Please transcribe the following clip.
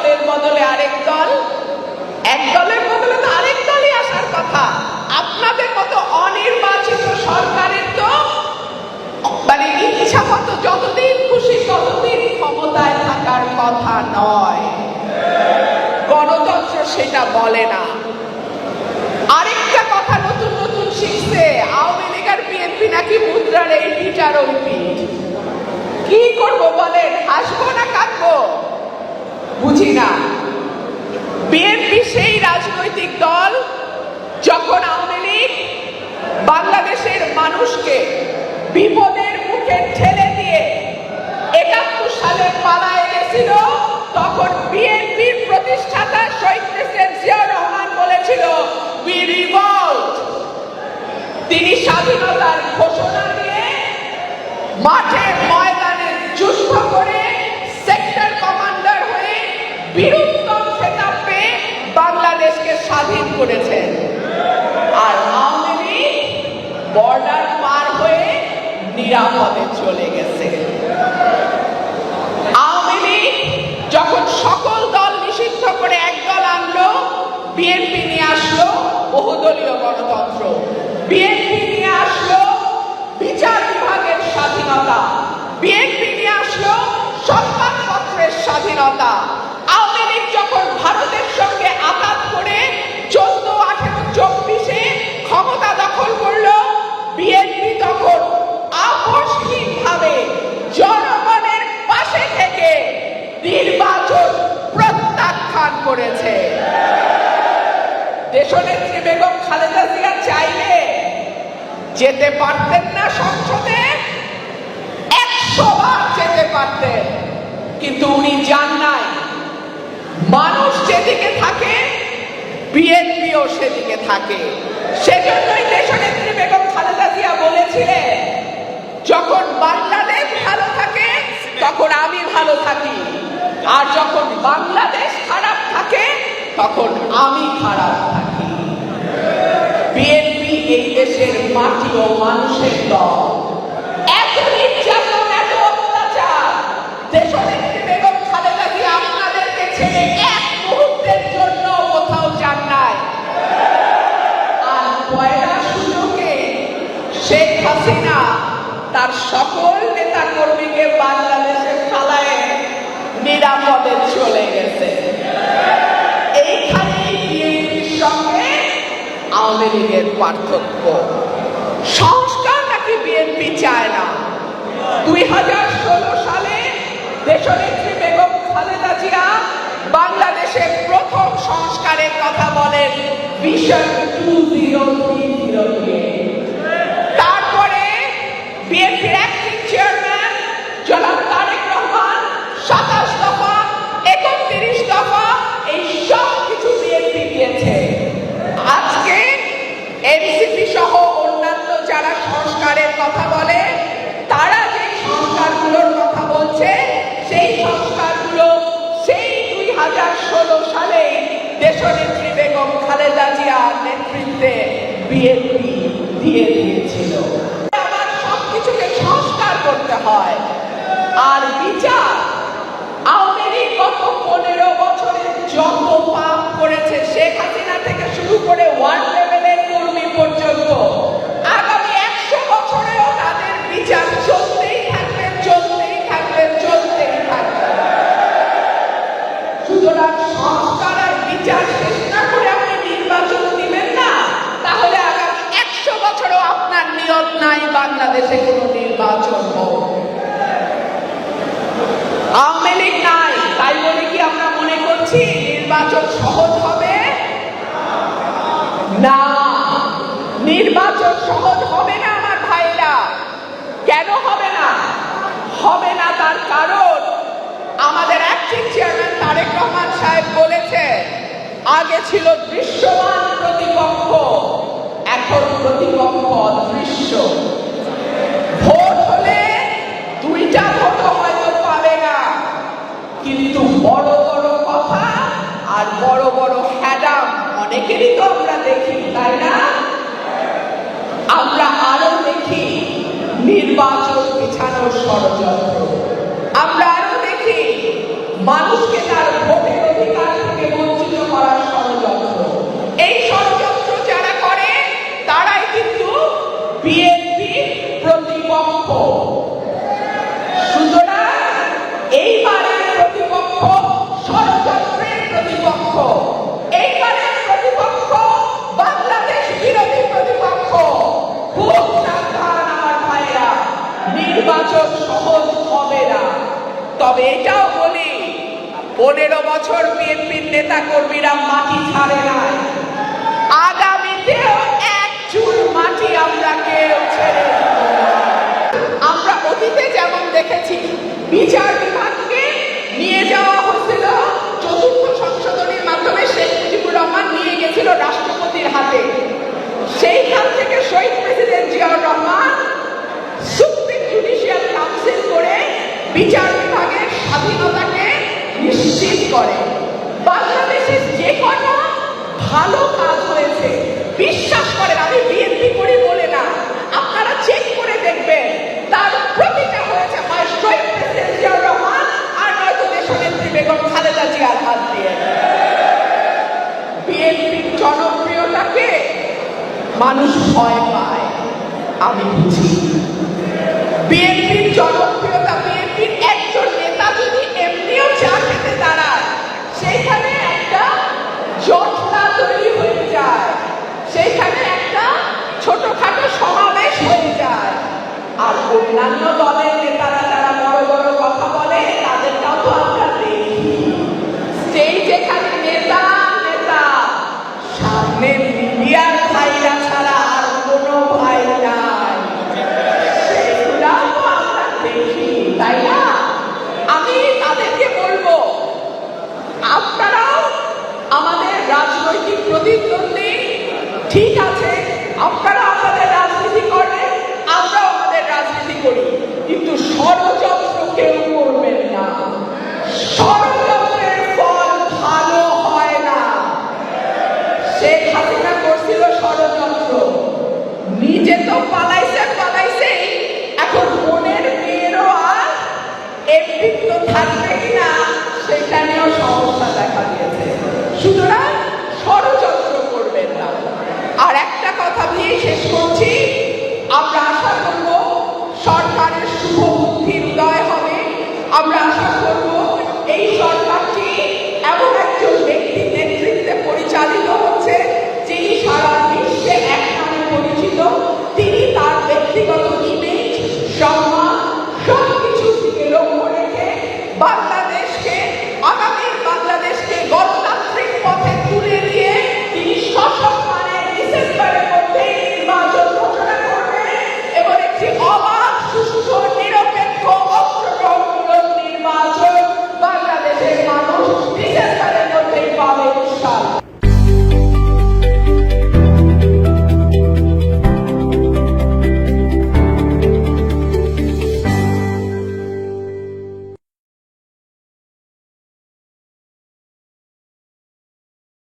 দলের বদলে আরেক দল, এক দলের বদলে তো আরেক দলই আসার কথা। আপনাদের মতো অনির্বাচিত সরকারের তো মানে ইচ্ছা মতো যতদিন খুশি ততদিন ক্ষমতায় থাকার কথা নয়। গণতন্ত্র সেটা বলে না। আরেকটা কথা নতুন নতুন শিখছে, আওয়ামী লীগ আর বিএনপি নাকি মুদ্রার এই পিঠ আর ওই পিঠ। কি করবো বলেন, হাসবো না কাঁদবো বুঝি না। বিএনপি সেই রাজনৈতিক দল যখন আওয়ামী লীগ বাংলাদেশের মানুষকে বিপদের মুখে ঠেলে দিয়ে ৭১ সালে পালায়ে গেছিল, তখন বিএনপির প্রতিষ্ঠাতা শহীদ প্রেসিডেন্ট জিয়াউর রহমান বলেছিল উই রিভল্ট। তিনি স্বাধীনতার ঘোষণা দিয়ে মাঠে ময়দানে যুদ্ধ করে সেক্টর কমান্ডার হয়ে বীরত্তম খেতাব পেয়ে বাংলাদেশকে স্বাধীন করেছেন। আর আওয়ামী লীগ বর্ডার পার হয়ে নিরাপদে চলে গেছে। আওয়ামী লীগ যখন সকল দল নিষিদ্ধ করে এক দল আনলো, বিএনপি নিয়ে আসলো বহুদলীয় গণতন্ত্র, বিএনপি নিয়ে আসলো বিচার বিভাগের স্বাধীনতা, বিএনপি নিয়ে আসলো সংবাদপত্রের স্বাধীনতা। আওয়ামী লীগ যখন ভারতের সঙ্গে আঘাত করে 14, 18, 24-এ ক্ষমতা দখল করলো, বিএনপি তখন আকস্মিকভাবে জনগণের পাশে থেকে নির্বাচন প্রত্যাখ্যান করেছে। দেশনেত্রী বেগম খালেদা জিয়া চাইলে যেতে পারতেন না সংসদে, 100 বার যেতে পারতেন, কিন্তু উনি যান নাই। মানুষ যেদিকে থাকে বিএনপিও সেদিকে থাকে। সেজন্যই দেশনেত্রী বেগম খালেদা জিয়া বলেছিলেন, যখন বাংলাদেশ ভালো থাকে তখন আমি ভালো থাকি, আর যখন বাংলাদেশ খারাপ থাকে তখন আমি খারাপ থাকি। বিএনপি এই দেশের মাটি ও মানুষের দল। এত নির্যাতন, এত অত্যাচার, দেশনেত্রী বেগম খালেদা জিয়া আপনাদেরকে ছেড়ে এক মুহূর্তের জন্য কোথাও যান নাই। আর পয়লা সুযোগে শেখ হাসিনা তার সকল নেতা কর্মীকে বাংলাদেশে ফালায়ে নিরাপদে চলে গেছে। এইখানেই বিএনপির সঙ্গে আওয়ামী লীগের পার্থক্য। সংস্কার নাকি বিএনপি চায় না। 2016 সালে দেশনেত্রী বেগম খালেদা জিয়া বাংলাদেশের প্রথম সংস্কারের কথা বলেন ভিশন 2030। তারপরে বিএনপির অ্যাক্টিং চেয়ারম্যান জনাব তারেক রহমান 27 দফা, 31 দফা এই সব কিছু বিএনপি দিয়েছে। আজকে এনসিপি সহ অন্যান্য যারা সংস্কারের কথা বলে, তারা যে সংস্কারগুলোর কথা বলছে, সেই সংস্কারগুলো সেই 2016 সালে দেশনেত্রী বেগম খালেদা জিয়ার নেতৃত্বে বিএনপি দিয়ে দিয়েছিল। আবার সবকিছুকে সংস্কার করতে হয়। আর বিচার, আওয়ামী লীগ গত 15 বছরে যত পাপ করেছে, শেখ হাসিনা থেকে শুরু করে ওয়ার্ড লেভেলের কর্মী পর্যন্ত, আগামী 100 বছরেও তাদের বিচার চলতেই থাকবে, চলতেই থাকবে, চলতেই থাকবে। সুতরাং সংস্কার আর বিচার শেষ না করে আপনি নির্বাচন দিবেন না, তাহলে আগামী 100 বছরও আপনার নিয়ত নাই বাংলাদেশে কোনো নির্বাচন হোক। আওয়ামী লীগ নাই তাই বলে কি আমরা মনে করছি নির্বাচন সহজ হবে? না, নির্বাচন সহজ হবে না আমার ভাইরা। কেন হবে না? হবে না তার কারণ আমাদের অ্যাক্টিং চেয়ারম্যান তারেক রহমান সাহেব বলেছে, আগে ছিল দৃশ্যমান প্রতিপক্ষ, এখন প্রতিপক্ষ অদৃশ্য। ভোট হলে 2টা ভোট হয়তো পাবে না, কিন্তু বড় বড় কথা আর বড় বড় হ্যাডাম অনেকেরই তো আমরা দেখি, তাই না? আমরা আরো দেখি নির্বাচন পিছানোর ষড়যন্ত্র, আমরা আরো দেখি মানুষকে তার ভোটের থেকে বঞ্চিত করার ষড়যন্ত্র। এই ষড়যন্ত্র যারা করে তারাই কিন্তু বিএনপি প্রতিপক্ষ। সুতরাং এইবারের প্রতিপক্ষ ষড়যন্ত্রের প্রতিপক্ষ, এইবারের প্রতিপক্ষ বাংলাদেশ বিরোধী প্রতিপক্ষ। খুব সাবধান আমার ভাইরা, নির্বাচন সহজ হবে না। তবে এটাও বলি, 15 বছর বিএনপির নেতা কর্মীরা মাটি ছাড়ে নাই, আগামীতেও এক চুল মাটি আমরা কেউ ছেড়ে দেব না। আমরা অতীতে যেমন দেখেছি, বিচার বিভাগকে নিয়ে যাওয়া হয়েছিল চতুর্থ সংশোধনীর মাধ্যমে, শেখ মুজিবুর রহমান নিয়ে গেছিল রাষ্ট্রপতির হাতে। সেইখান থেকে শহীদ president Ziaur Rahman supreme judicial council করে বিচার বিভাগের স্বাধীনতাকে নিশ্চিত করে। বাংলাদেশে যে কটা ভালো কাজ হয়েছে, বিশ্বাস করেন, আমি বিএনপি করি বলে না, আপনারা চেক করে দেখবেন, তার প্রতিটা হয়েছে হয় শহীদ প্রেসিডেন্ট জিয়াউর রহমান আর নয়তো দেশনেত্রী বেগম খালেদা জিয়ার হাত দিয়ে। বিএনপির জনপ্রিয়তাকে মানুষ ভয় পায়, আমি বুঝি। বিএনপির জনপ্রিয়তা, বিএনপির একজন নেতা যদি এমনিও চা খেতে দাঁড়ায়, সেইখানে একটা জটলা তৈরি হয়ে যায়, সেইখানে একটা ছোটখাটো সমাবেশ হয়ে যায়। আর অন্যান্য দলের নেতারা যারা বড় বড় কথা বলে, তাদেরটাও তো আমরা দেখি। সেই যেখানে নেতা নেতা, সামনে মিডিয়ার ভাইরা ছাড়া আর কোনো ভাই নাই, সেগুলাও তো আমরা দেখি, তাই না? আমি তাদেরকে বলবো, আপনারাও আমাদের রাজনৈতিক প্রতিদ্বন্দ্বী, ঠিক আছে, আপনারা আমাদের রাজনীতি করেন, আমরাও আমাদের রাজনীতি করি, কিন্তু ষড়যন্ত্র কেউ করবেন না। ষড়যন্ত্রের ফল ভালো হয় না। শেখ হাসিনা করছিল ষড়যন্ত্র, নিজে তো পালাইছেই, এখন বোনের মেয়েরও আর এমপি তো থাকবে কিনা সেখানেও সমস্যা।